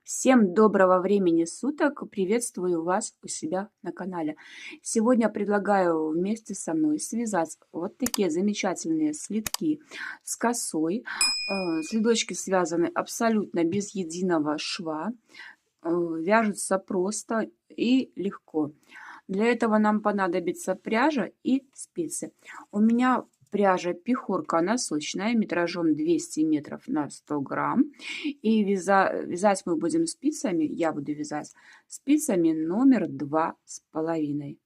Всем доброго времени суток! Приветствую вас у себя на канале. Сегодня предлагаю вместе со мной связать вот такие замечательные слитки с косой. Следочки связаны абсолютно без единого шва. Вяжутся просто и легко. Для этого нам понадобится пряжа и спицы. У меня пряжа пихорка носочная метражом 200 метров на 100 грамм. И вязать мы будем спицами, я буду вязать спицами номер 2,5.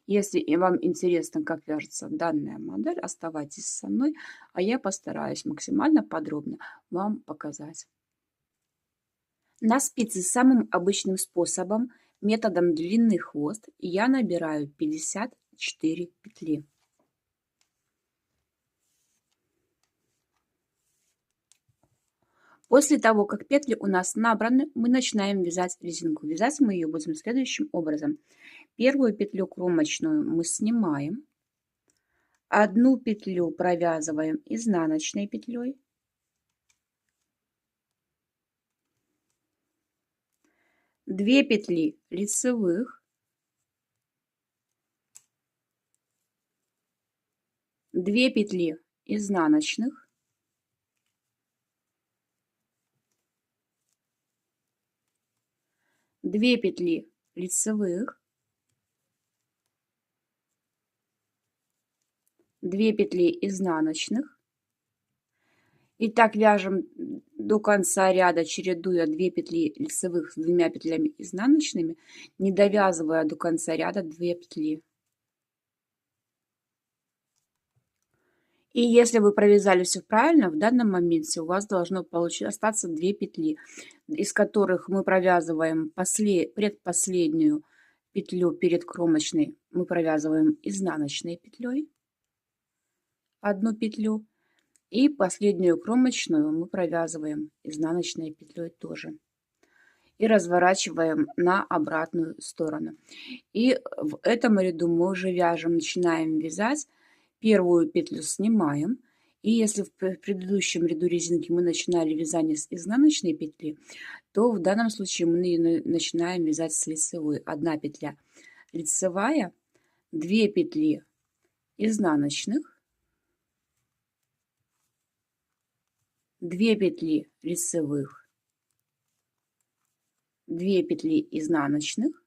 Если вам интересно, как вяжется данная модель, оставайтесь со мной, а я постараюсь максимально подробно вам показать. На спицы самым обычным способом, методом длинный хвост, я набираю 54 петли. После того, как петли у нас набраны, мы начинаем вязать резинку. Вязать мы ее будем следующим образом. Первую петлю кромочную мы снимаем, одну петлю провязываем изнаночной петлей, две петли лицевых, две петли изнаночных, две петли лицевых, две петли изнаночных. И так вяжем до конца ряда, чередуя 2 петли лицевых с 2 петлями изнаночными, не довязывая до конца ряда 2 петли. И если вы провязали все правильно, в данном моменте у вас должно остаться 2 петли, из которых мы провязываем предпоследнюю петлю перед кромочной, мы провязываем изнаночной петлей, одну петлю, и последнюю кромочную мы провязываем изнаночной петлей тоже. И разворачиваем на обратную сторону. И в этом ряду мы уже вяжем, начинаем вязать. Первую петлю снимаем. И если в предыдущем ряду резинки мы начинали вязание с изнаночной петли, то в данном случае мы начинаем вязать с лицевой. Одна петля лицевая, 2 петли изнаночных, 2 петли лицевых, 2 петли изнаночных.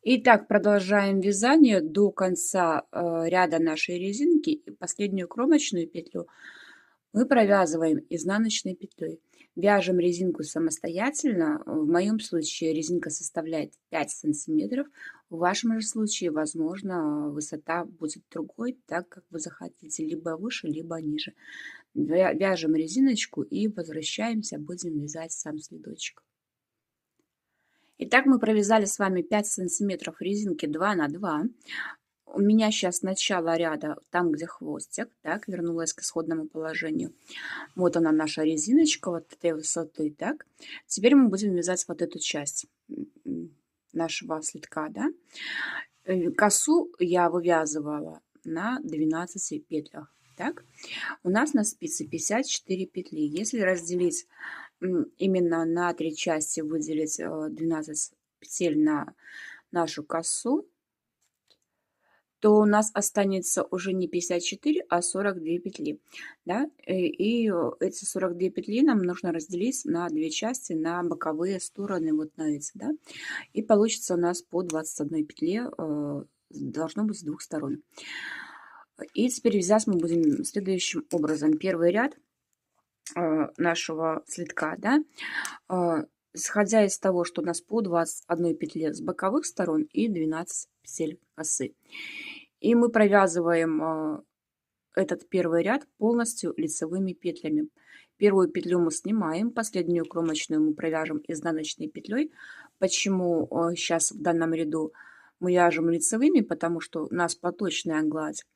И так продолжаем вязание до конца ряда нашей резинки. И последнюю кромочную петлю мы провязываем изнаночной петлей. Вяжем резинку самостоятельно. В моем случае резинка составляет 5 сантиметров. В вашем же случае, возможно, высота будет другой, так как вы захотите, либо выше, либо ниже. Вяжем резиночку и возвращаемся, будем вязать сам следочек. Итак, мы провязали с вами 5 сантиметров резинки 2 на 2. У меня сейчас начало ряда, там, где хвостик, так, вернулась к исходному положению. Вот она, наша резиночка, вот этой высоты, так. Теперь мы будем вязать вот эту часть нашего слитка, да. Косу я вывязывала на 12 петлях, так. У нас на спице 54 петли. Если разделить именно на 3 части, выделить 12 петель на нашу косу, то у нас останется уже не 54, а 42 петли. Да? И эти 42 петли нам нужно разделить на 2 части, на боковые стороны, вот на эти. Да? И получится у нас по 21 петле, должно быть с двух сторон. И теперь вязать мы будем следующим образом. Первый ряд нашего слитка, да, исходя из того, что у нас по 21 петле с боковых сторон и 12 петель косы. И мы провязываем этот первый ряд полностью лицевыми петлями. Первую петлю мы снимаем, последнюю кромочную мы провяжем изнаночной петлей. Почему сейчас в данном ряду мы вяжем лицевыми? Потому что у нас поточная гладь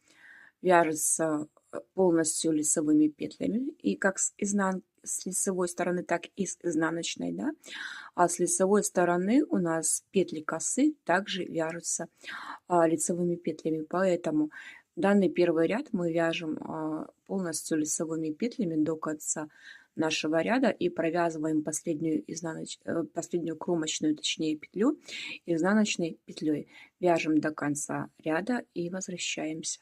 вяжется полностью лицевыми петлями, и как с лицевой стороны, так и с изнаночной, да. А с лицевой стороны у нас петли косы также вяжутся лицевыми петлями, поэтому данный первый ряд мы вяжем полностью лицевыми петлями до конца нашего ряда и провязываем последнюю кромочную, точнее, петлю изнаночной петлей. Вяжем до конца ряда и возвращаемся.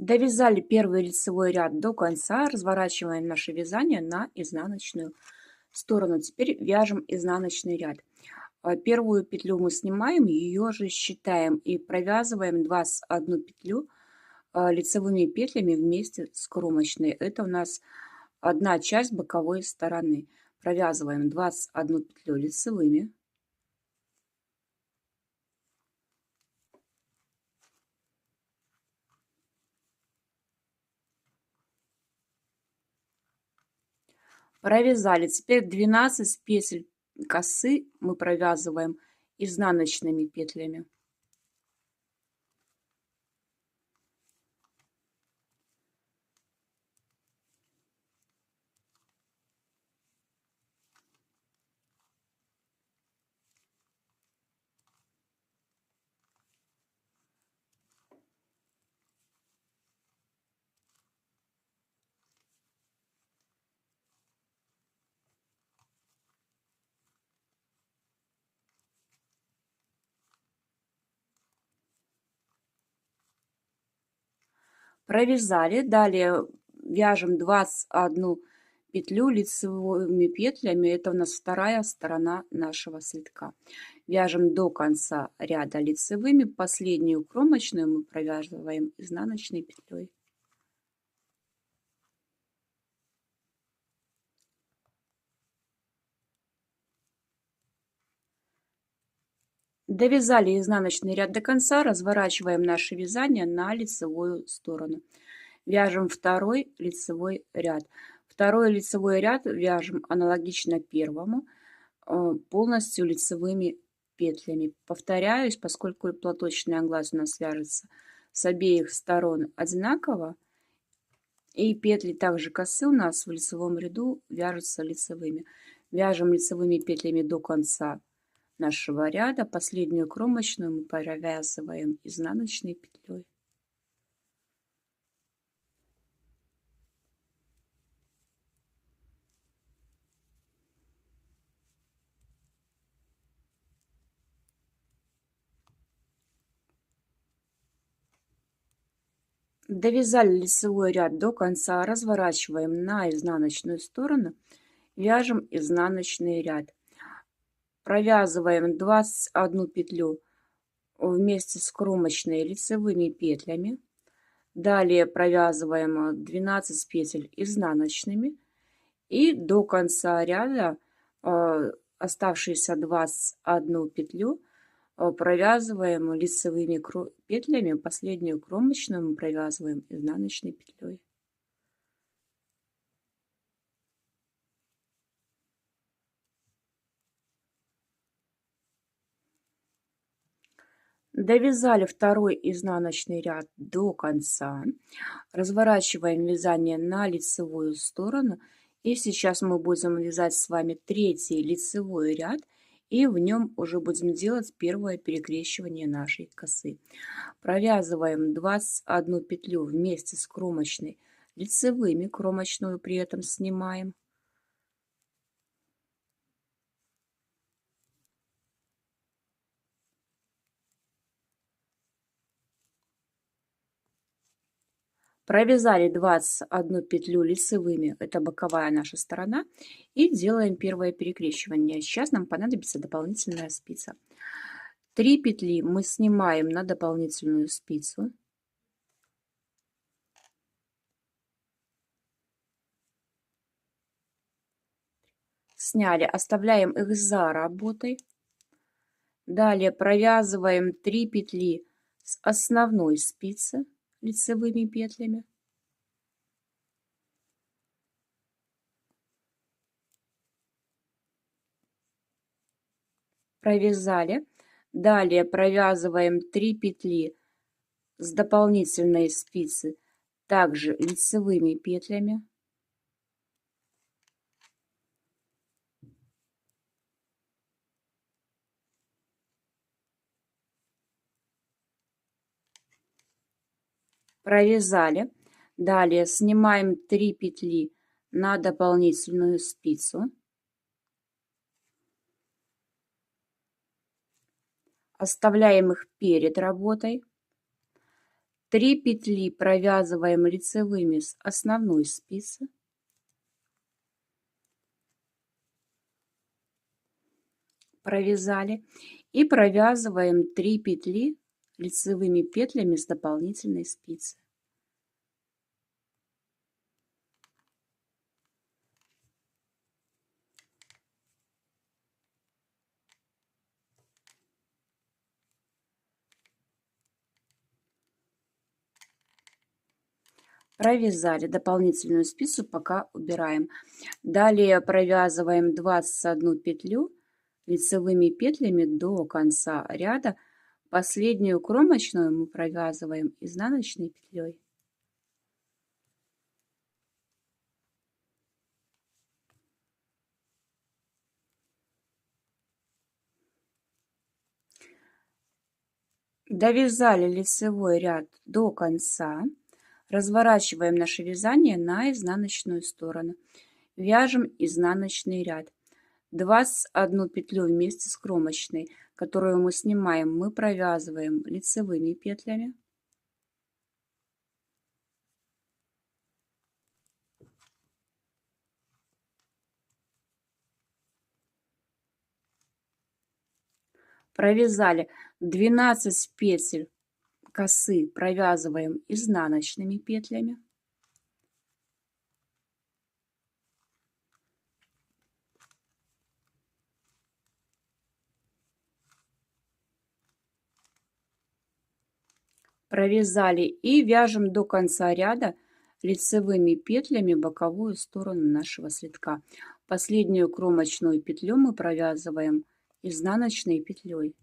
Довязали первый лицевой ряд до конца, разворачиваем наше вязание на изнаночную сторону. Теперь вяжем изнаночный ряд. Первую петлю мы снимаем, ее же считаем и провязываем 21 петлю лицевыми петлями вместе с кромочной. Это у нас одна часть боковой стороны. Провязываем 21 петлю лицевыми. Провязали. Теперь 12 петель косы мы провязываем изнаночными петлями. Провязали, далее вяжем 21 петлю лицевыми петлями, это у нас вторая сторона нашего цветка. Вяжем до конца ряда лицевыми, последнюю кромочную мы провязываем изнаночной петлей. Довязали изнаночный ряд до конца, разворачиваем наше вязание на лицевую сторону. Вяжем второй лицевой ряд. Второй лицевой ряд вяжем аналогично первому, полностью лицевыми петлями. Повторяюсь, поскольку платочный оглаз у нас вяжется с обеих сторон одинаково, и петли также косы у нас в лицевом ряду вяжутся лицевыми. Вяжем лицевыми петлями до конца нашего ряда. Последнюю кромочную мы провязываем изнаночной петлей. Довязали лицевой ряд до конца, разворачиваем на изнаночную сторону, вяжем изнаночный ряд. Провязываем 21 петлю вместе с кромочной лицевыми петлями. Далее провязываем 12 петель изнаночными. И до конца ряда оставшиеся 21 петлю провязываем лицевыми петлями. Последнюю кромочную мы провязываем изнаночной петлей. Довязали второй изнаночный ряд до конца. Разворачиваем вязание на лицевую сторону. И сейчас мы будем вязать с вами третий лицевой ряд. И в нем уже будем делать первое перекрещивание нашей косы. Провязываем 21 петлю вместе с кромочной лицевыми. Кромочную при этом снимаем. Провязали 21 петлю лицевыми, это боковая наша сторона, и делаем первое перекрещивание. Сейчас нам понадобится дополнительная спица. 3 петли мы снимаем на дополнительную спицу. Сняли, оставляем их за работой. Далее провязываем 3 петли с основной спицы лицевыми петлями. Провязали. Далее провязываем 3 петли с дополнительной спицы также лицевыми петлями. провязали. Далее снимаем 3 петли на дополнительную спицу. Оставляем их перед работой. 3 петли провязываем лицевыми с основной спицы. Провязали. И провязываем 3 петли лицевыми петлями с дополнительной спицы. Провязали дополнительную спицу, пока убираем. Далее провязываем 21 петлю лицевыми петлями до конца ряда. Последнюю кромочную мы провязываем изнаночной петлей. Довязали лицевой ряд до конца. Разворачиваем наше вязание на изнаночную сторону. Вяжем изнаночный ряд. 21 петлю вместе с кромочной, которую мы снимаем, мы провязываем лицевыми петлями. Провязали 12 петель косы, провязываем изнаночными петлями. Провязали и вяжем до конца ряда лицевыми петлями боковую сторону нашего слитка. Последнюю кромочную петлю мы провязываем изнаночной петлей.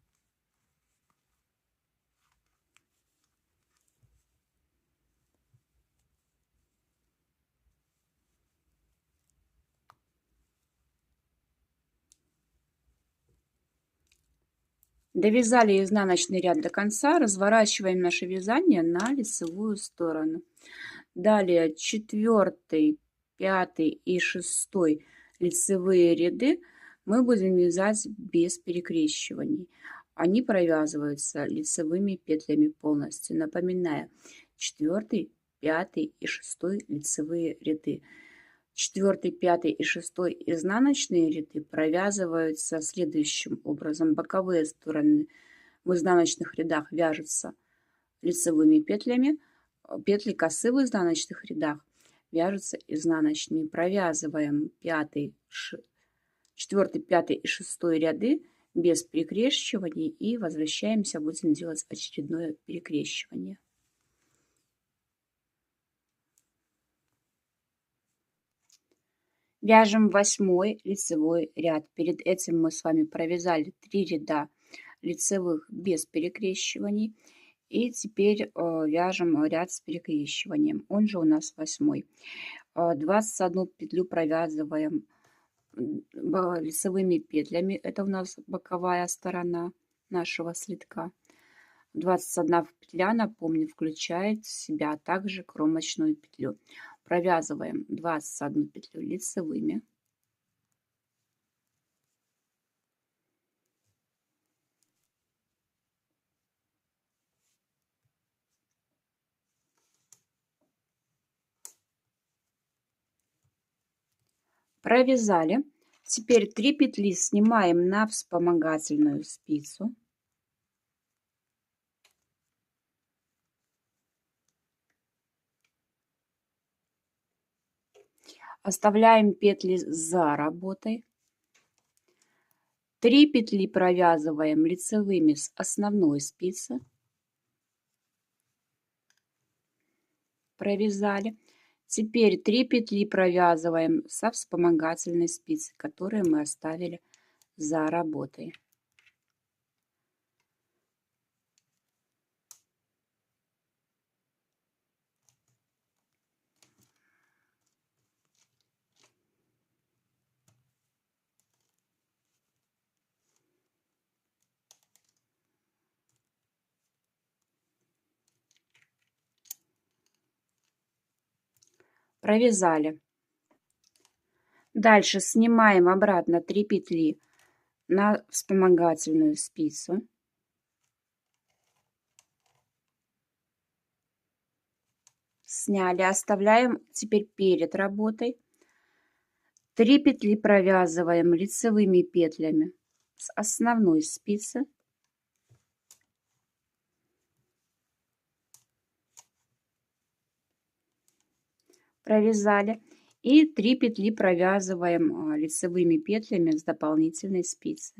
Довязали изнаночный ряд до конца, разворачиваем наше вязание на лицевую сторону. Далее 4, 5 и 6 лицевые ряды мы будем вязать без перекрещиваний. Они провязываются лицевыми петлями полностью. Напоминаю, 4, 5 и 6 лицевые ряды. 4, 5 и 6 изнаночные ряды провязываются следующим образом. Боковые стороны в изнаночных рядах вяжутся лицевыми петлями, петли косы в изнаночных рядах вяжутся изнаночными. Провязываем 4, 5 и 6 ряды без перекрещиваний и возвращаемся, будем делать очередное перекрещивание. Вяжем 8 лицевой ряд. Перед этим мы с вами провязали 3 ряда лицевых без перекрещиваний. И теперь вяжем ряд с перекрещиванием. Он же у нас 8. 21 петлю провязываем лицевыми петлями. Это у нас боковая сторона нашего слитка. 21 петля, напомню, включает в себя также кромочную петлю. Провязываем 21 петлю лицевыми. Провязали. Теперь 3 петли снимаем на вспомогательную спицу. Оставляем петли за работой. 3 петли провязываем лицевыми с основной спицы. Провязали. Теперь 3 петли провязываем со вспомогательной спицы, которые мы оставили за работой. провязали. Дальше снимаем обратно 3 петли на вспомогательную спицу. Сняли, оставляем теперь перед работой. 3 петли провязываем лицевыми петлями с основной спицы. Провязали. И 3 петли провязываем лицевыми петлями с дополнительной спицы.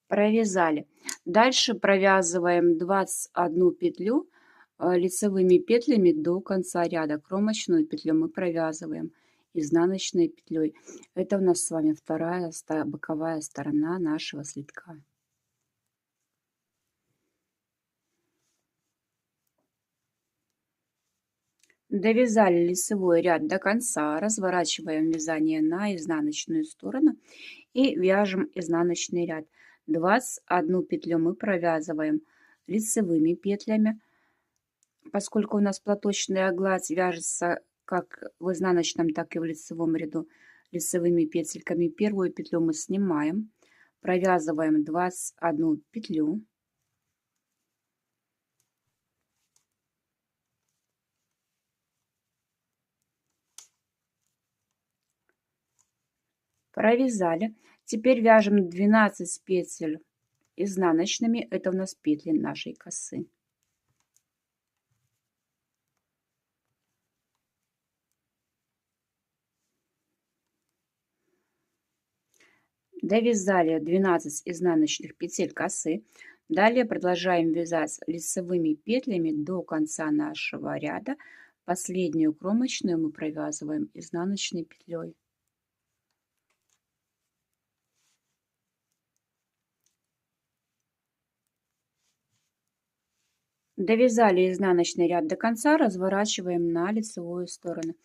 Провязали. Дальше провязываем 21 петлю лицевыми петлями до конца ряда. Кромочную петлю мы провязываем изнаночной петлей. Это у нас с вами вторая боковая сторона нашего слитка. Довязали лицевой ряд до конца, разворачиваем вязание на изнаночную сторону и вяжем изнаночный ряд. 21 петлю мы провязываем лицевыми петлями, поскольку у нас платочная гладь вяжется как в изнаночном, так и в лицевом ряду лицевыми петельками. Первую петлю мы снимаем, провязываем 21 петлю. Провязали. Теперь вяжем 12 петель изнаночными. Это у нас петли нашей косы. Довязали 12 изнаночных петель косы. Далее продолжаем вязать лицевыми петлями до конца нашего ряда. Последнюю кромочную мы провязываем изнаночной петлей. Довязали изнаночный ряд до конца, разворачиваем на лицевую сторону.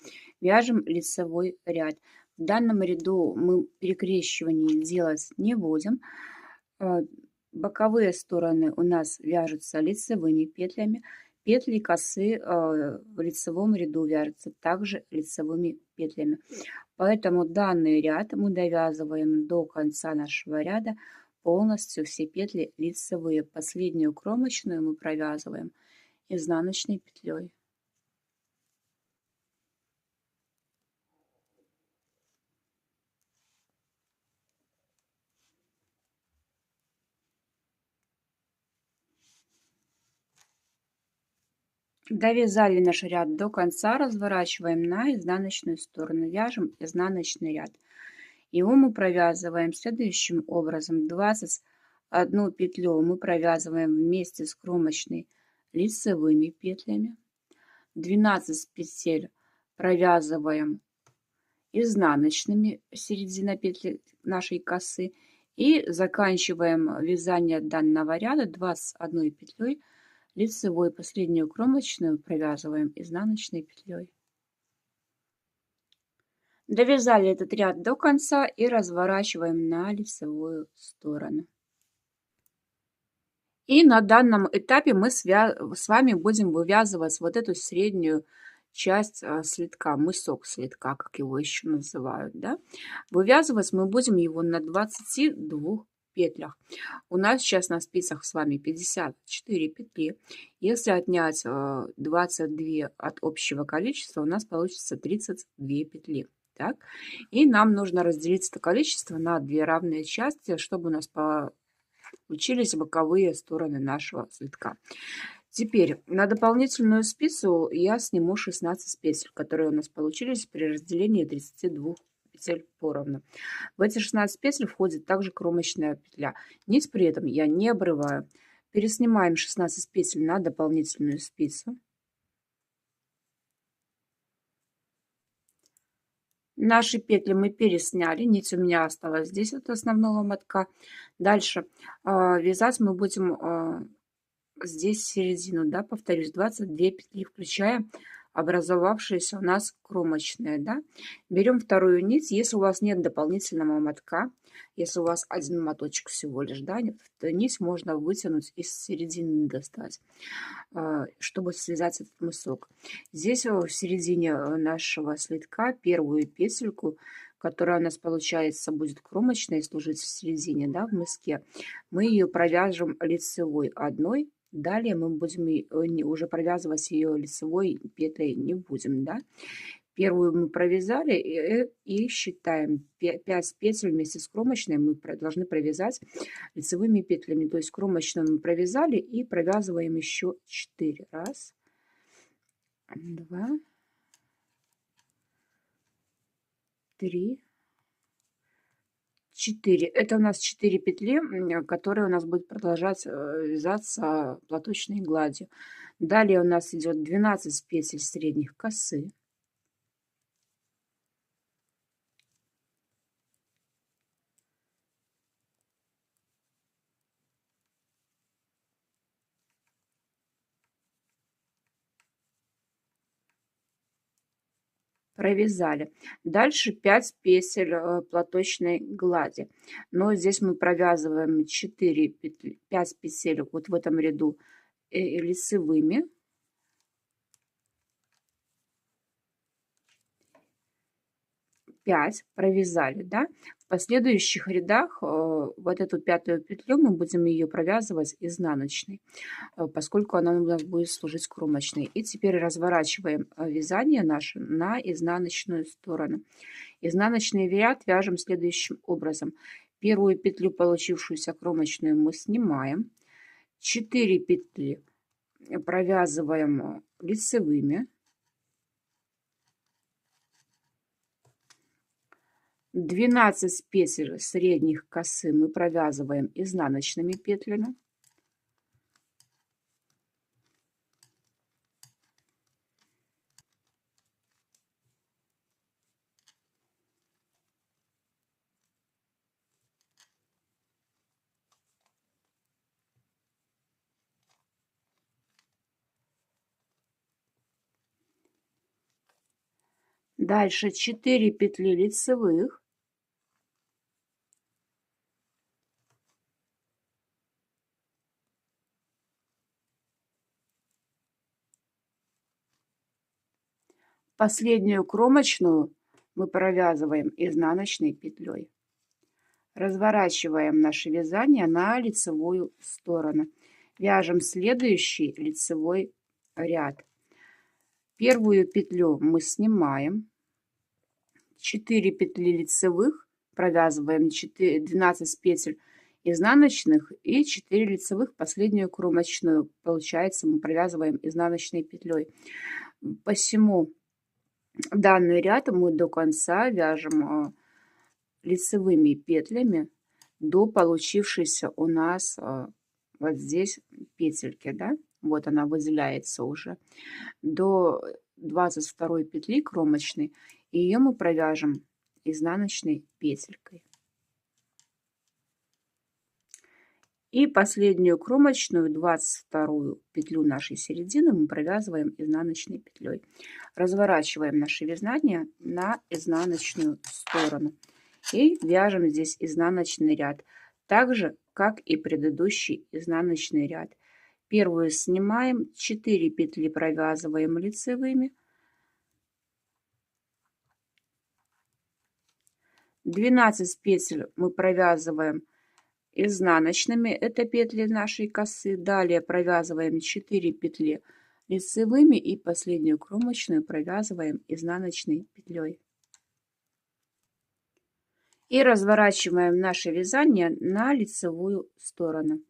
Вяжем лицевой ряд. В данном ряду мы перекрещиваний делать не будем. Боковые стороны у нас вяжутся лицевыми петлями. Петли косы в лицевом ряду вяжутся также лицевыми петлями. Поэтому данный ряд мы довязываем до конца нашего ряда. Полностью все петли лицевые. Последнюю кромочную мы провязываем изнаночной петлей. Довязали наш ряд до конца, разворачиваем на изнаночную сторону, вяжем изнаночный ряд. Его мы провязываем следующим образом. 21 петлю мы провязываем вместе с кромочной лицевыми петлями. 12 петель провязываем изнаночными, середина петли нашей косы. И заканчиваем вязание данного ряда 21 петлей лицевой. Последнюю кромочную провязываем изнаночной петлей. Довязали этот ряд до конца и разворачиваем на лицевую сторону. И на данном этапе мы с вами будем вывязывать вот эту среднюю часть слитка, мысок слитка, как его еще называют. Да? Вывязывать мы будем его на 22 петлях. У нас сейчас на спицах с вами 54 петли. Если отнять 22 от общего количества, у нас получится 32 петли. Так? И нам нужно разделить это количество на 2 равные части, чтобы у нас получились боковые стороны нашего слитка. Теперь на дополнительную спицу я сниму 16 петель, которые у нас получились при разделении 32 петель поровну. В эти 16 петель входит также кромочная петля. Нить при этом я не обрываю. Переснимаем 16 петель на дополнительную спицу. Наши петли мы пересняли, нить у меня осталась здесь от основного мотка. Дальше вязать мы будем здесь середину, да, повторюсь, 22 петли, включая образовавшиеся у нас кромочные, да. Берем вторую нить, если у вас нет дополнительного мотка, Если у вас один моточек всего лишь, да, то нить можно вытянуть из середины достать, чтобы связать этот мысок. Здесь в середине нашего слитка первую петельку, которая у нас получается будет кромочной, служить в середине, да, в мыске, мы ее провяжем лицевой одной. Далее мы будем уже провязывать ее лицевой петлей не будем, да. Первую мы провязали и считаем 5 петель вместе с кромочной мы должны провязать лицевыми петлями. То есть кромочную мы провязали и провязываем еще 4. Раз, два, три, 4. Это у нас 4 петли, которые у нас будут продолжать вязаться платочной гладью. Далее у нас идет 12 петель средних косы. Провязали. Дальше 5 петель платочной глади. Но здесь мы провязываем 4 петли, 5 петель вот в этом ряду лицевыми. 5 провязали, да? В последующих рядах вот эту 5-ю петлю мы будем ее провязывать изнаночной, поскольку она у нас будет служить кромочной. И теперь разворачиваем вязание наше на изнаночную сторону. Изнаночный ряд вяжем следующим образом. Первую петлю, получившуюся кромочную, мы снимаем. 4 петли провязываем лицевыми. 12 петель средних косы мы провязываем изнаночными петлями. Дальше 4 петли лицевых. Последнюю кромочную мы провязываем изнаночной петлей. Разворачиваем наше вязание на лицевую сторону. Вяжем следующий лицевой ряд. Первую петлю мы снимаем. 4 петли лицевых провязываем, 12 петель изнаночных и 4 лицевых, последнюю кромочную, получается, мы провязываем изнаночной петлей. Посему данный ряд мы до конца вяжем лицевыми петлями до получившейся у нас вот здесь петельки, да, вот она выделяется уже, до 22 петли кромочной, и ее мы провяжем изнаночной петелькой. И последнюю кромочную, 22 петлю нашей середины, мы провязываем изнаночной петлей. Разворачиваем наше вязание на изнаночную сторону и вяжем здесь изнаночный ряд, так же как и предыдущий изнаночный ряд. Первую снимаем, 4 петли провязываем лицевыми, 12 петель мы провязываем изнаночными, это петли нашей косы. Далее провязываем 4 петли лицевыми и последнюю кромочную провязываем изнаночной петлей. И разворачиваем наше вязание на лицевую сторону.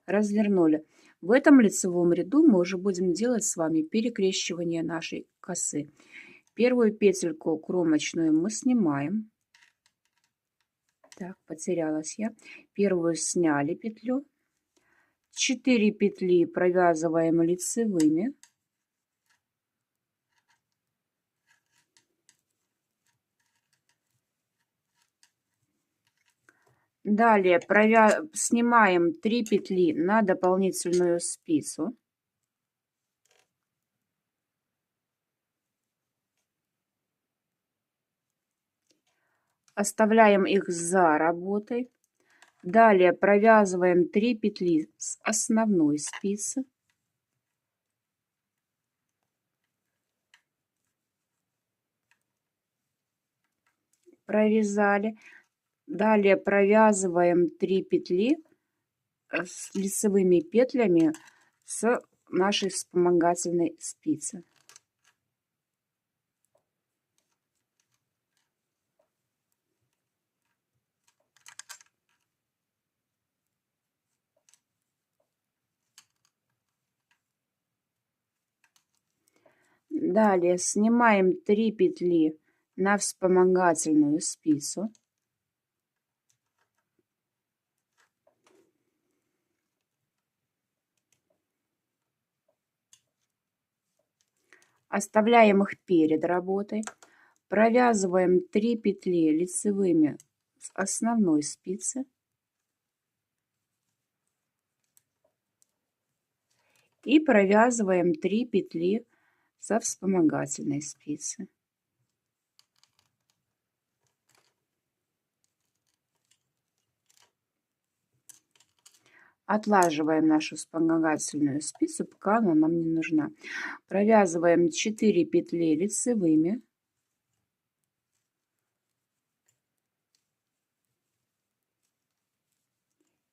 Развернули. В этом лицевом ряду мы уже будем делать с вами перекрещивание нашей косы. Первую петельку кромочную мы снимаем. Так, потерялась я. Первую сняли петлю. 4 петли провязываем лицевыми. Далее снимаем 3 петли на дополнительную спицу. Оставляем их за работой. Далее провязываем 3 петли с основной спицы. Провязали. Далее провязываем 3 петли с лицевыми петлями с нашей вспомогательной спицы. Далее снимаем 3 петли на вспомогательную спицу. Оставляем их перед работой. Провязываем 3 петли лицевыми с основной спицы. И провязываем 3 петли со вспомогательной спицы. Отлаживаем нашу вспомогательную спицу, пока она нам не нужна. Провязываем 4 петли лицевыми.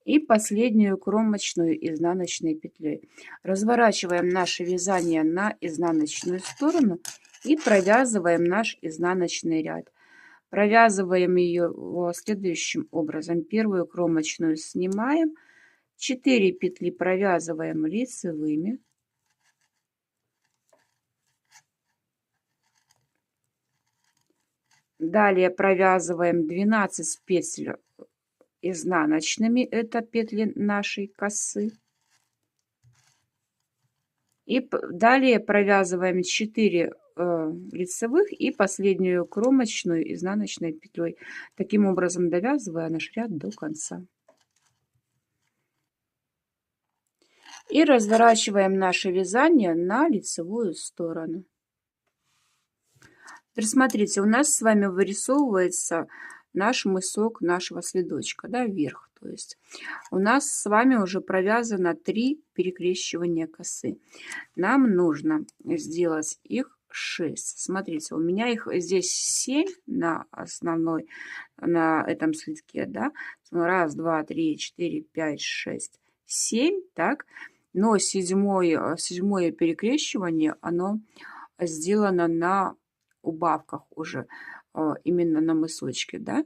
И последнюю кромочную изнаночной петлей. Разворачиваем наше вязание на изнаночную сторону и провязываем наш изнаночный ряд. Провязываем ее следующим образом. Первую кромочную снимаем, 4 петли провязываем лицевыми. Далее провязываем 12 петель изнаночными, это петли нашей косы. И далее провязываем 4 лицевых и последнюю кромочную изнаночной петлей, таким образом довязывая наш ряд до конца. И разворачиваем наше вязание на лицевую сторону. Теперь смотрите, у нас с вами вырисовывается наш мысок нашего следочка, да, вверх. То есть у нас с вами уже провязано 3 перекрещивания косы. Нам нужно сделать их 6. Смотрите, у меня их здесь 7 на основной, на этом следке, да. 1, 2, 3, 4, 5, 6, 7, так. Но седьмое перекрещивание, оно сделано на убавках уже, именно на мысочке, да.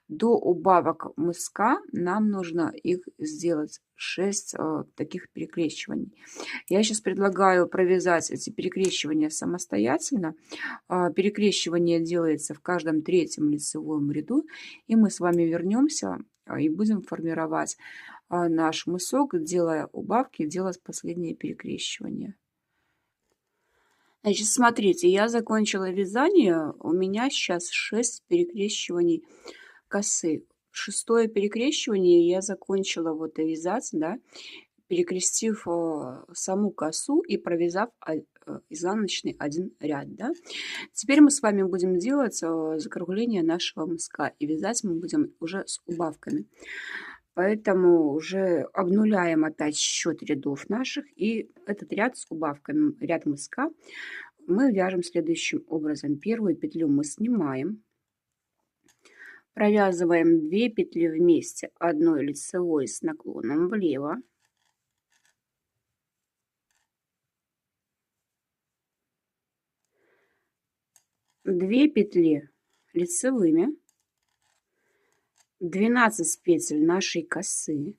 До убавок мыска нам нужно их сделать 6 таких перекрещиваний. Я сейчас предлагаю провязать эти перекрещивания самостоятельно. Перекрещивание делается в каждом 3-м лицевом ряду, и мы с вами вернемся и будем формировать наш мысок, делая убавки, делать последнее перекрещивание. Значит, смотрите, я закончила вязание, у меня сейчас 6 перекрещиваний косы. 6-е перекрещивание я закончила вот вязать, да, перекрестив саму косу и провязав изнаночный один ряд, да. Теперь мы с вами будем делать закругление нашего мыска, и вязать мы будем уже с убавками. Поэтому уже обнуляем опять счет рядов наших, и этот ряд с убавками, ряд мыска, мы вяжем следующим образом. Первую петлю мы снимаем, провязываем 2 петли вместе одной лицевой с наклоном влево, две петли лицевыми, 12 петель нашей косы,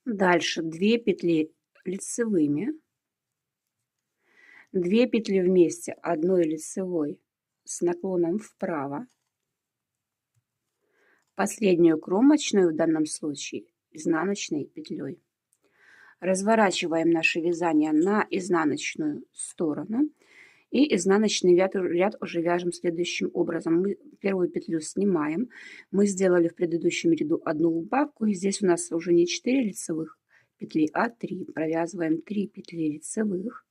дальше 2 петли лицевыми, 2 петли вместе одной лицевой с наклоном вправо, последнюю кромочную в данном случае изнаночной петлей. Разворачиваем наше вязание на изнаночную сторону И изнаночный ряд уже вяжем следующим образом. Мы первую петлю снимаем. Мы сделали в предыдущем ряду одну убавку. И здесь у нас уже не 4 лицевых петли, а 3. Провязываем 3 петли лицевых.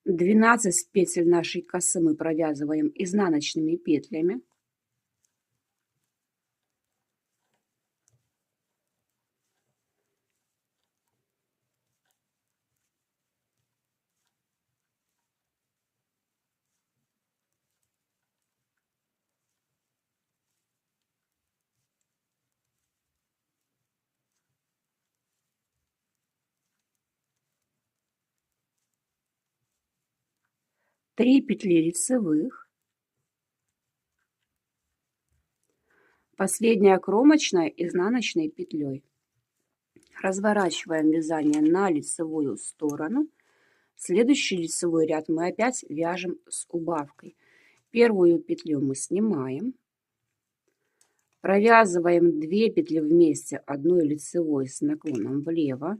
12 петель нашей косы мы провязываем изнаночными петлями. Три петли лицевых. Последняя кромочная изнаночной петлей. Разворачиваем вязание на лицевую сторону. Следующий лицевой ряд мы опять вяжем с убавкой. Первую петлю мы снимаем. Провязываем 2 петли вместе одной лицевой с наклоном влево.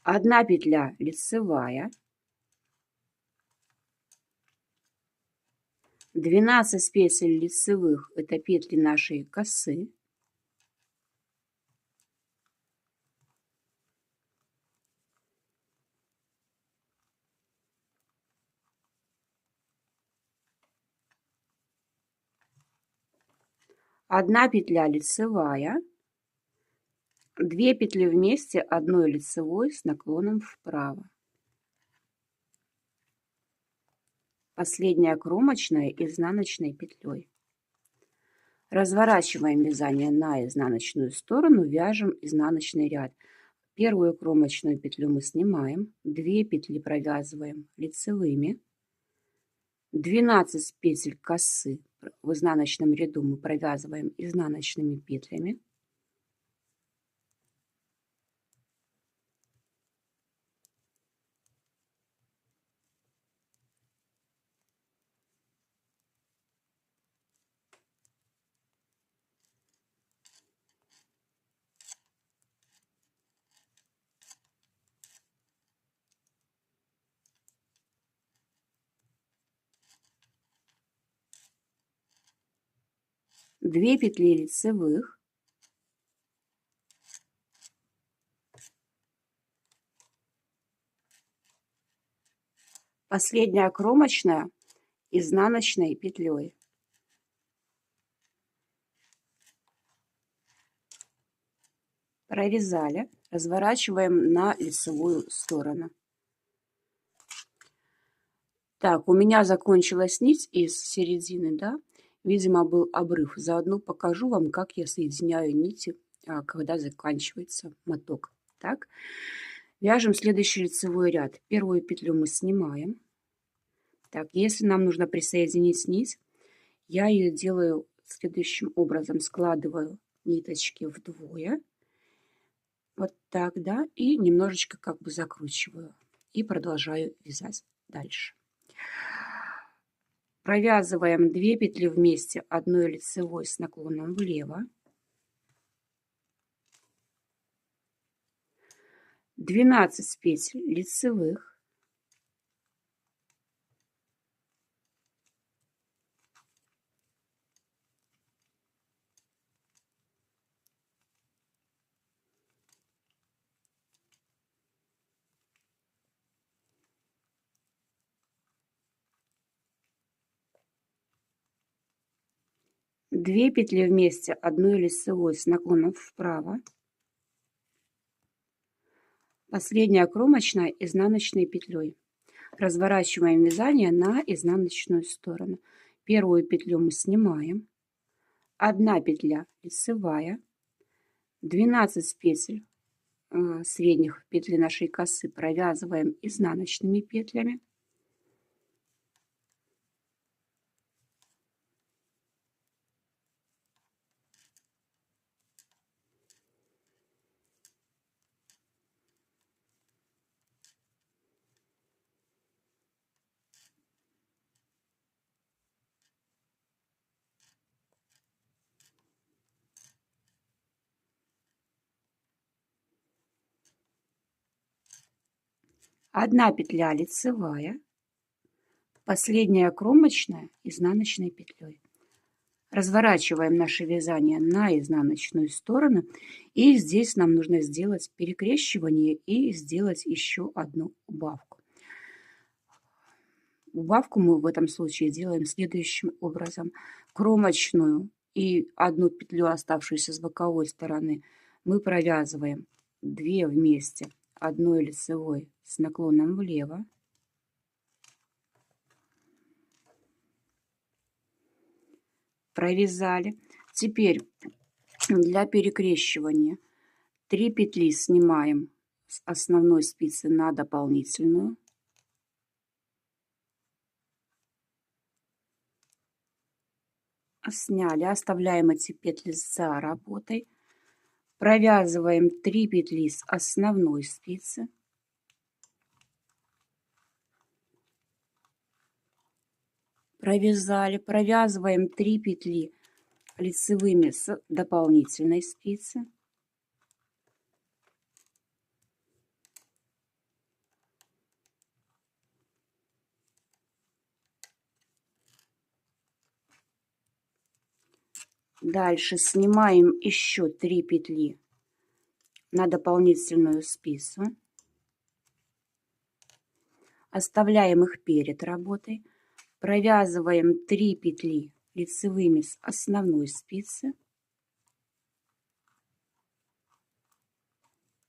Одна петля лицевая. 12 петель лицевых — это петли нашей косы. Одна петля лицевая. 2 петли вместе одной лицевой с наклоном вправо. Последняя кромочная изнаночной петлей. Разворачиваем вязание на изнаночную сторону, вяжем изнаночный ряд. Первую кромочную петлю мы снимаем, 2 петли провязываем лицевыми, 12 петель косы в изнаночном ряду мы провязываем изнаночными петлями. Две петли лицевых. Последняя кромочная изнаночной петлей. Провязали, разворачиваем на лицевую сторону. Так, у меня закончилась нить из середины, да, видимо, был обрыв. Заодно покажу вам, как я соединяю нити, когда заканчивается моток. Так, вяжем следующий лицевой ряд. Первую петлю мы снимаем. Так, если нам нужно присоединить нить, я ее делаю следующим образом. Складываю ниточки вдвое. Вот так, да, и немножечко как бы закручиваю. И продолжаю вязать дальше. Провязываем 2 петли вместе одной лицевой с наклоном влево. 12 петель лицевых. Две петли вместе одной лицевой с наклоном вправо. Последняя кромочная изнаночной петлей. Разворачиваем вязание на изнаночную сторону. Первую петлю мы снимаем. Одна петля лицевая. 12 петель средних петли нашей косы провязываем изнаночными петлями. 1 петля лицевая, последняя кромочная изнаночной петлей. Разворачиваем наше вязание на изнаночную сторону. И здесь нам нужно сделать перекрещивание и сделать еще одну убавку. Убавку мы в этом случае делаем следующим образом. Кромочную и 1 петлю, оставшуюся с боковой стороны, мы провязываем 2 вместе, 1 лицевой с наклоном влево. Провязали. Теперь для перекрещивания 3 петли снимаем с основной спицы на дополнительную. Сняли, оставляем эти петли за работой. Провязываем 3 петли с основной спицы. Провязали, провязываем 3 петли лицевыми с дополнительной спицы. Дальше снимаем еще 3 петли на дополнительную спицу. Оставляем их перед работой. Провязываем 3 петли лицевыми с основной спицы.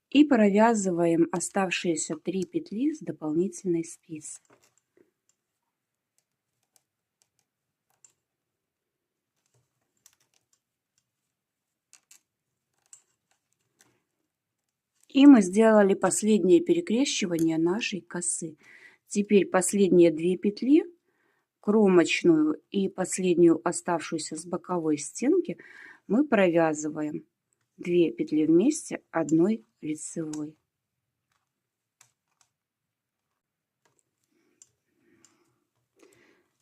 И провязываем оставшиеся 3 петли с дополнительной спицы. И мы сделали последнее перекрещивание нашей косы. Теперь последние 2 петли, кромочную и последнюю оставшуюся с боковой стенки, мы провязываем 2 петли вместе одной лицевой.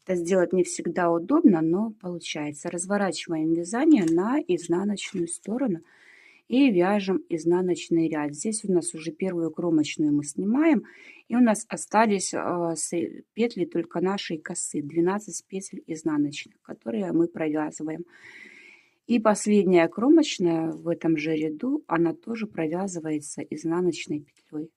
Это сделать не всегда удобно, но получается. Разворачиваем вязание на изнаночную сторону и вяжем изнаночный ряд. Здесь у нас уже первую кромочную мы снимаем, и у нас остались петли только нашей косы, 12 петель изнаночных, которые мы провязываем. И последняя кромочная в этом же ряду, она тоже провязывается изнаночной петлей.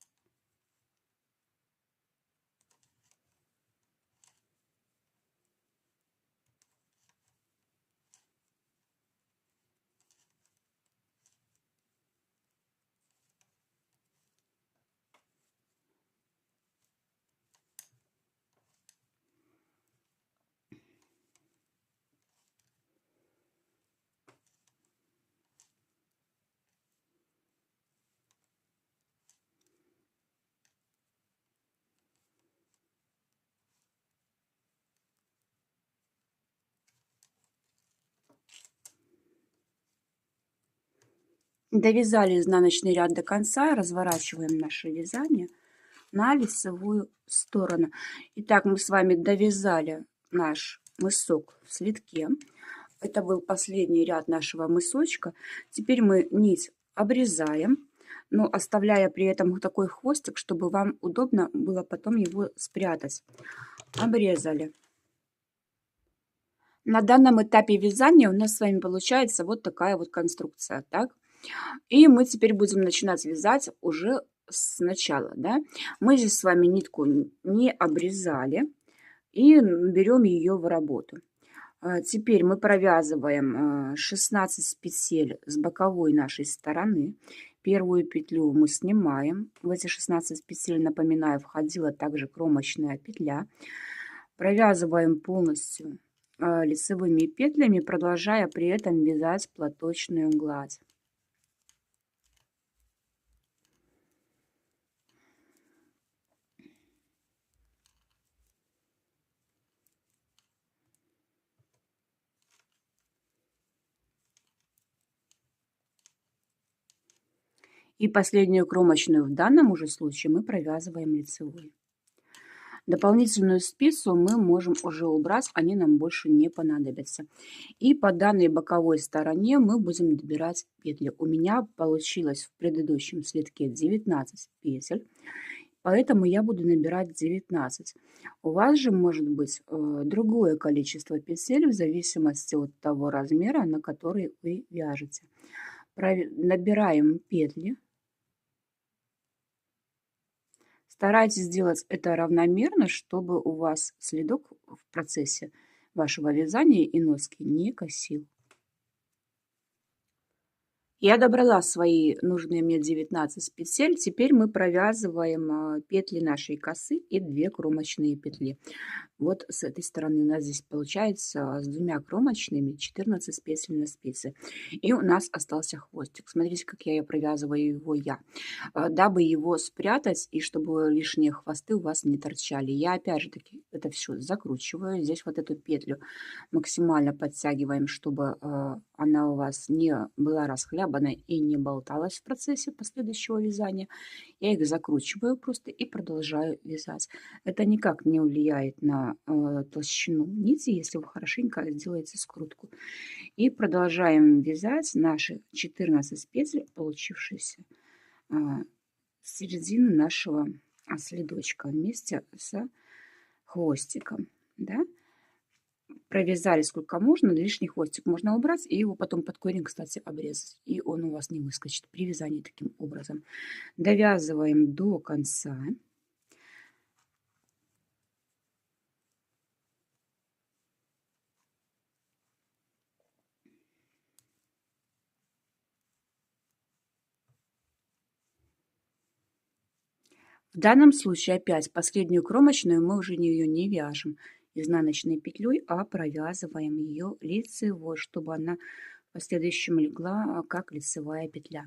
Довязали изнаночный ряд до конца, разворачиваем наше вязание на лицевую сторону. Итак, мы с вами довязали наш мысок в слитке. Это был последний ряд нашего мысочка. Теперь мы нить обрезаем, но оставляя при этом такой хвостик, чтобы вам удобно было потом его спрятать. Обрезали. На данном этапе вязания у нас с вами получается вот такая вот конструкция. Так? И мы теперь будем начинать вязать уже сначала. Да? Мы здесь с вами нитку не обрезали и берем ее в работу. Теперь мы провязываем 16 петель с боковой нашей стороны. Первую петлю мы снимаем. В эти 16 петель, напоминаю, входила также кромочная петля. Провязываем полностью лицевыми петлями, продолжая при этом вязать платочную гладь. И последнюю кромочную в данном уже случае мы провязываем лицевой. Дополнительную спицу мы можем уже убрать, они нам больше не понадобятся. И по данной боковой стороне мы будем добирать петли. У меня получилось в предыдущем слитке 19 петель. поэтому я буду набирать 19. У вас же может быть другое количество петель в зависимости от того размера, на который вы вяжете. Набираем петли. Старайтесь сделать это равномерно, чтобы у вас следок в процессе вашего вязания и носки не косил. Я добрала свои нужные мне 19 петель. Теперь мы провязываем петли нашей косы и 2 кромочные петли. Вот с этой стороны у нас здесь получается с 2 кромочными 14 петель на спице. И у нас остался хвостик. Смотрите, как я провязываю его я. Дабы его спрятать и чтобы лишние хвосты у вас не торчали. Я опять же таки это все закручиваю. Здесь вот эту петлю максимально подтягиваем, чтобы она у вас не была расхлябана и не болталась в процессе последующего вязания. Я их закручиваю просто и продолжаю вязать. Это никак не влияет на толщину нити, если вы хорошенько сделаете скрутку. И продолжаем вязать наши 14 петель, получившиеся с середины нашего следочка вместе с хвостиком. Да? Провязали сколько можно, лишний хвостик можно убрать и его потом под корень, кстати, обрезать. И он у вас не выскочит при вязании таким образом. Довязываем до конца. В данном случае опять последнюю кромочную мы уже ее не вяжем изнаночной петлей, а провязываем ее лицевой, чтобы она в последующем легла как лицевая петля.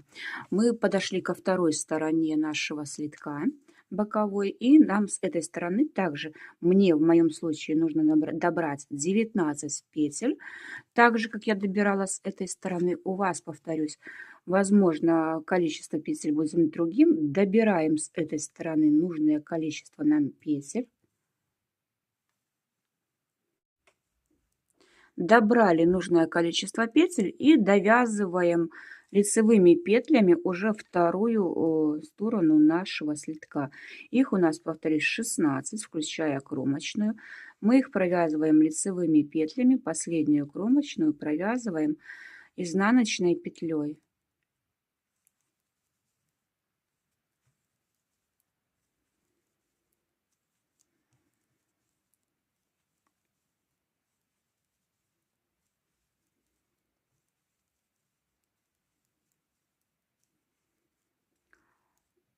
Мы подошли ко второй стороне нашего слитка боковой, и нам с этой стороны также, мне в моем случае нужно добрать 19 петель, так же как я добирала с этой стороны. У вас, повторюсь, возможно, количество петель будет другим. Добираем с этой стороны нужное количество нам петель. Добрали нужное количество петель и довязываем лицевыми петлями уже вторую сторону нашего слитка. Их у нас, повторюсь, 16, включая кромочную. Мы их провязываем лицевыми петлями, последнюю кромочную провязываем изнаночной петлей.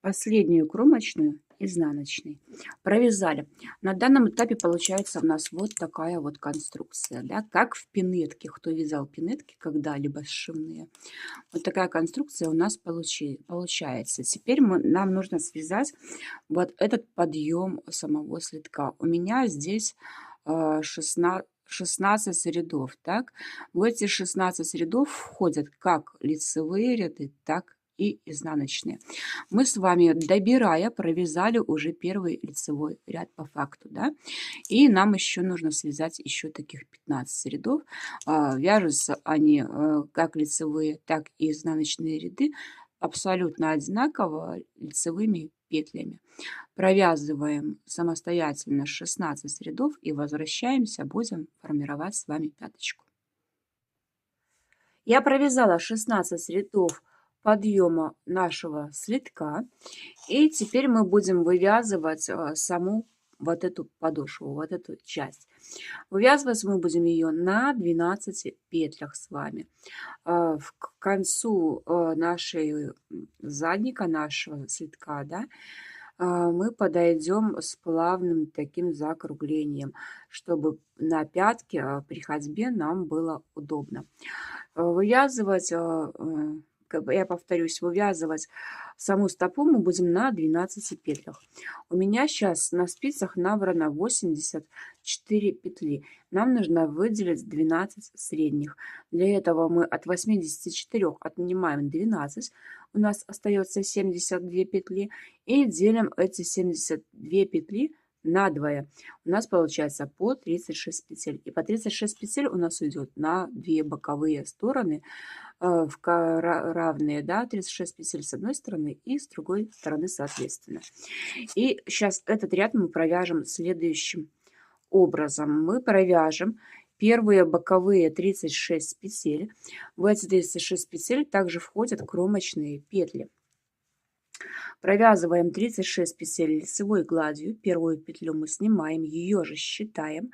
Последнюю кромочную изнаночной провязали. На данном этапе получается у нас вот такая вот конструкция, да, как в пинетке. Кто вязал пинетки когда-либо сшивные, вот такая конструкция у нас получается. Теперь нам нужно связать вот этот подъем самого слитка. У меня здесь 16 рядов. Так? В эти 16 рядов входят как лицевые ряды, так и изнаночные. Мы с вами, добирая, провязали уже первый лицевой ряд по факту. Да? И нам еще нужно связать еще таких 15 рядов. Вяжутся они как лицевые, так и изнаночные ряды абсолютно одинаково лицевыми петлями. Провязываем самостоятельно 16 рядов и возвращаемся, будем формировать с вами пяточку. Я провязала 16 рядов подъема нашего слитка, и теперь мы будем вывязывать саму вот эту подошву, вот эту часть. Вывязывать мы будем ее на 12 петлях с вами. К концу нашей задника, нашего слитка, да, мы подойдем с плавным таким закруглением, чтобы на пятке при ходьбе нам было удобно. Вывязывать, я повторюсь, вывязывать саму стопу мы будем на 12 петлях. У меня сейчас на спицах набрано 84 петли. Нам нужно выделить 12 средних. Для этого мы от 84 отнимаем 12. У нас остается 72 петли. И делим эти 72 петли надвое. У нас получается по 36 петель. И по 36 петель у нас идет на 2 боковые стороны равные, да, 36 петель с одной стороны и с другой стороны соответственно. И сейчас этот ряд мы провяжем следующим образом. Мы провяжем первые боковые 36 петель. В эти 36 петель также входят кромочные петли. Провязываем 36 петель лицевой гладью. Первую петлю мы снимаем, ее же считаем.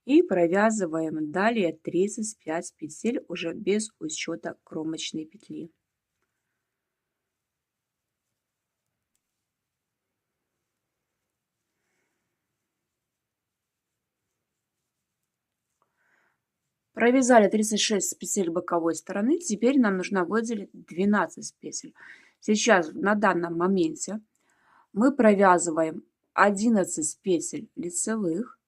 И провязываем далее 35 петель уже без учета кромочной петли. Провязали 36 петель боковой стороны. Теперь нам нужно выделить 12 петель. Сейчас на данном моменте мы провязываем 11 петель лицевых.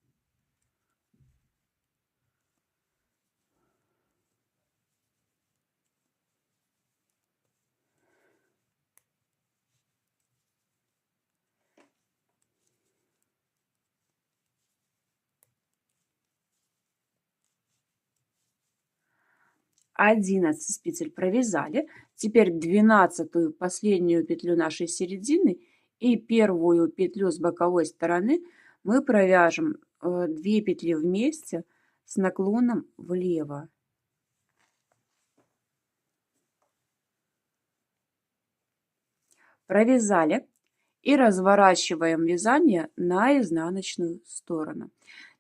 Одиннадцать петель провязали. Теперь 12-ю последнюю петлю нашей середины и первую петлю с боковой стороны мы провяжем 2 петли вместе с наклоном влево. Провязали и разворачиваем вязание на изнаночную сторону.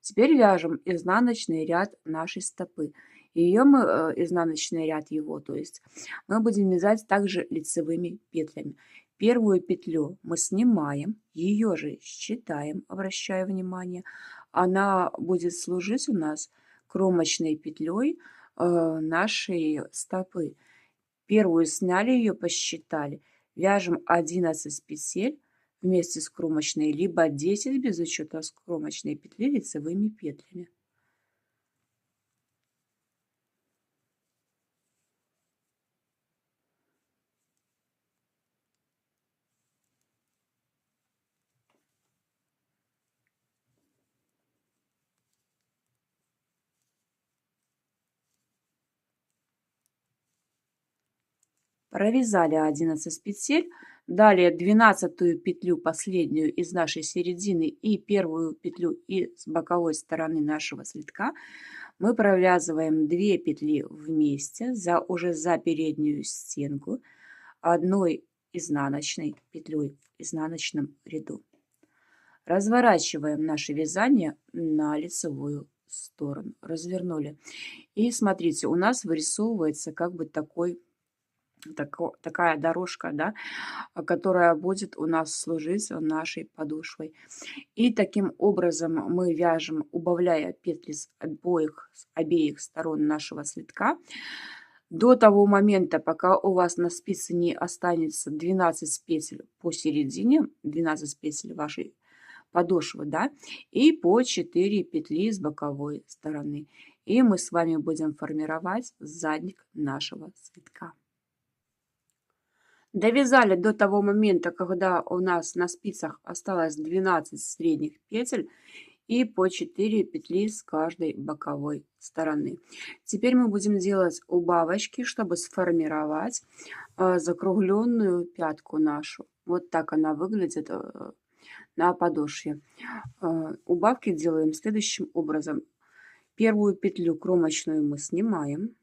Теперь вяжем изнаночный ряд нашей стопы. Ее мы, изнаночный ряд его, то есть мы будем вязать также лицевыми петлями. Первую петлю мы снимаем, ее же считаем, обращая внимание. Она будет служить у нас кромочной петлей нашей стопы. Первую сняли, ее посчитали. Вяжем 11 петель вместе с кромочной, либо 10 без учета кромочной петли лицевыми петлями. Провязали 11 петель. Далее 12 петлю последнюю из нашей середины и первую петлю с боковой стороны нашего слитка мы провязываем 2 петли вместе уже за переднюю стенку одной изнаночной петлей в изнаночном ряду. Разворачиваем наше вязание на лицевую сторону. Развернули. И смотрите, у нас вырисовывается как бы такая дорожка, да, которая будет у нас служить нашей подошвой. И таким образом мы вяжем, убавляя петли с обеих сторон нашего слитка, до того момента, пока у вас на спице не останется 12 петель по середине, 12 петель вашей подошвы, да, и по 4 петли с боковой стороны. И мы с вами будем формировать задник нашего слитка. Довязали до того момента, когда у нас на спицах осталось 12 средних петель и по 4 петли с каждой боковой стороны. Теперь мы будем делать убавочки, чтобы сформировать закругленную пятку нашу. Вот так она выглядит на подошве. Убавки делаем следующим образом. Первую петлю кромочную мы снимаем.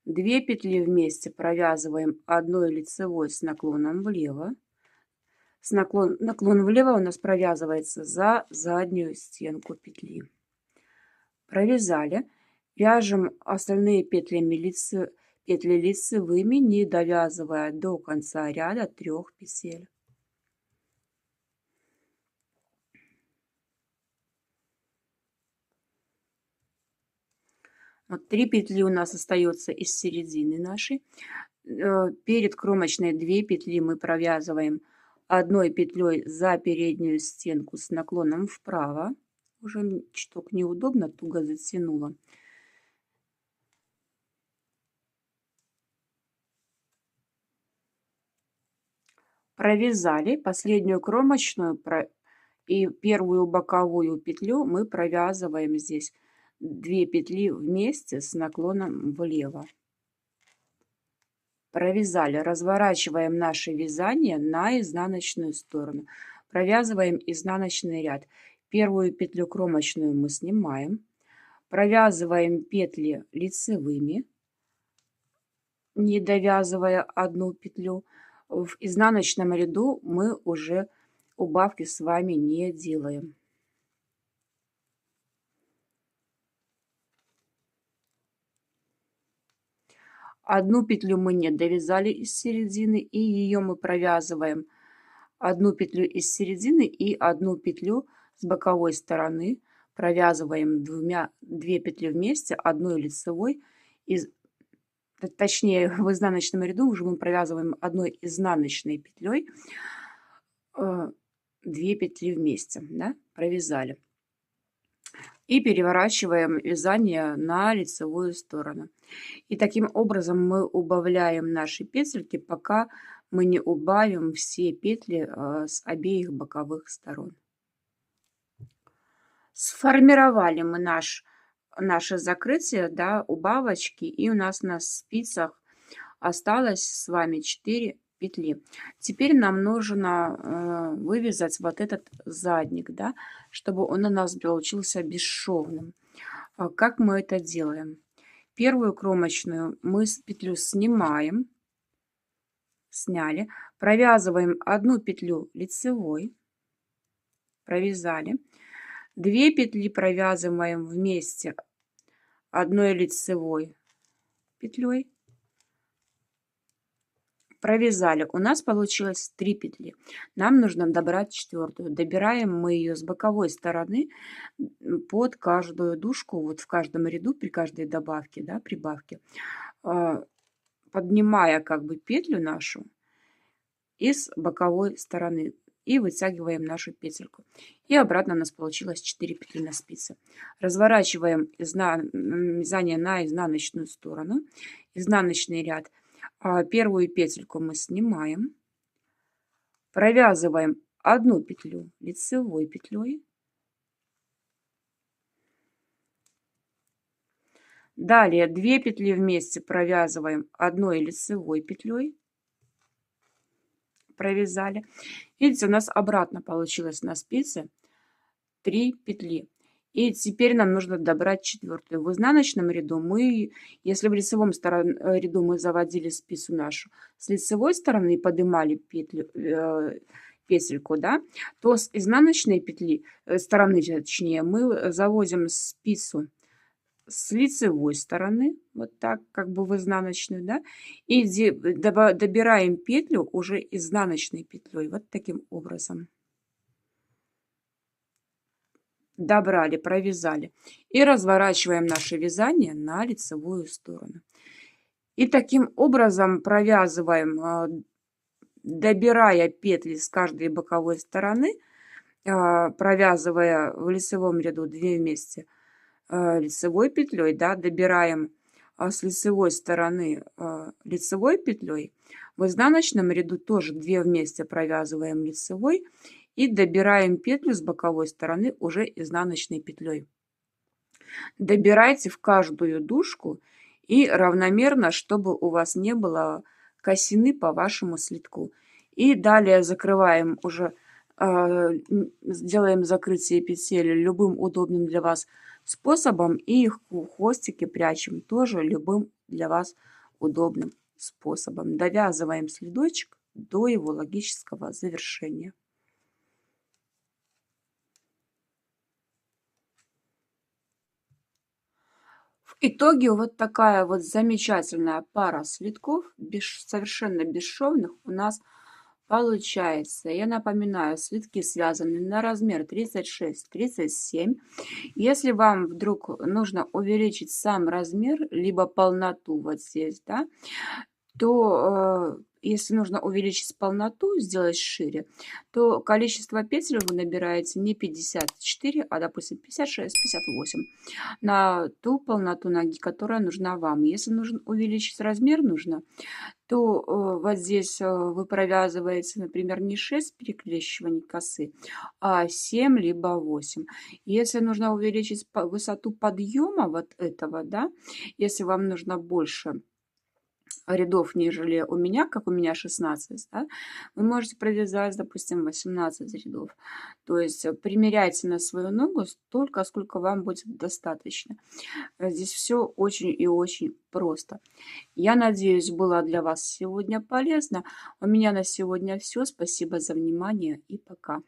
2 петли вместе провязываем одной лицевой с наклоном влево. Наклон влево у нас провязывается за заднюю стенку петли. Провязали. Вяжем остальные петли лицевыми, не довязывая до конца ряда 3 петель. Вот 3 петли у нас остается из середины нашей. Перед кромочной 2 петли мы провязываем одной петлей за переднюю стенку с наклоном вправо. Уже чуток неудобно, туго затянула. Провязали последнюю кромочную И первую боковую петлю мы провязываем здесь 2 петли вместе с наклоном влево. Провязали, разворачиваем наше вязание на изнаночную сторону. Провязываем изнаночный ряд. Первую петлю кромочную мы снимаем. Провязываем петли лицевыми, не довязывая одну петлю. В изнаночном ряду мы уже убавки с вами не делаем. Одну петлю мы не довязали из середины, и ее мы провязываем одну петлю из середины и одну петлю с боковой стороны. Провязываем 2 петли вместе, одной лицевой, точнее в изнаночном ряду уже мы провязываем одной изнаночной петлей 2 петли вместе, да, провязали. И переворачиваем вязание на лицевую сторону. И таким образом мы убавляем наши петельки, пока мы не убавим все петли с обеих боковых сторон. Сформировали мы наше закрытие, да, убавочки, и у нас на спицах осталось с вами 4 петли. Теперь нам нужно вывязать вот этот задник, да, чтобы он у нас получился бесшовным. Как мы это делаем? Первую кромочную мы петлю снимаем, сняли, провязываем одну петлю лицевой, провязали, 2 петли провязываем вместе одной лицевой петлей, провязали. У нас получилось 3 петли. Нам нужно добрать 4-ю. Добираем мы ее с боковой стороны под каждую дужку, вот в каждом ряду при каждой добавке, да, прибавке, поднимая как бы петлю нашу из боковой стороны и вытягиваем нашу петельку. И обратно у нас получилось 4 петли на спице. Разворачиваем вязание на изнаночную сторону, изнаночный ряд. Первую петельку мы снимаем, провязываем одну петлю лицевой петлей, далее 2 петли вместе провязываем одной лицевой петлей, провязали. Видите, у нас обратно получилось на спице 3 петли. И теперь нам нужно добрать 4-ю. В изнаночном ряду мы, если в лицевом ряду мы заводили спицу нашу с лицевой стороны и поднимали петельку, да, то с изнаночной петли, стороны точнее, мы заводим спицу с лицевой стороны, вот так, как бы в изнаночную, да, и добираем петлю уже изнаночной петлей, вот таким образом. Добрали, провязали и разворачиваем наше вязание на лицевую сторону. И таким образом провязываем, добирая петли с каждой боковой стороны, провязывая в лицевом ряду 2 вместе лицевой петлей, да, добираем с лицевой стороны лицевой петлей, в изнаночном ряду тоже 2 вместе провязываем лицевой и добираем петлю с боковой стороны уже изнаночной петлей. Добирайте в каждую дужку и равномерно, чтобы у вас не было косины по вашему слитку. И далее закрываем уже, сделаем закрытие петель любым удобным для вас способом, и их хвостики прячем тоже любым для вас удобным способом. Довязываем следочек до его логического завершения. В итоге вот такая вот замечательная пара слитков, совершенно бесшовных, у нас получается. Я напоминаю, слитки связаны на размер 36-37. Если вам вдруг нужно увеличить сам размер, либо полноту вот здесь, да, то если нужно увеличить полноту, сделать шире, то количество петель вы набираете не 54, а, допустим, 56, 58 на ту полноту ноги, которая нужна вам. Если нужно увеличить размер, то вот здесь вы провязываете, например, не 6 перекрещиваний косы, а 7 либо 8. Если нужно увеличить высоту подъема вот этого, да, если вам нужно больше рядов, нежели у меня, как у меня 16, да, вы можете провязать, допустим, 18 рядов. То есть примеряйте на свою ногу столько, сколько вам будет достаточно. Здесь все очень и очень просто. Я надеюсь, было для вас сегодня полезно. У меня на сегодня все. Спасибо за внимание и пока.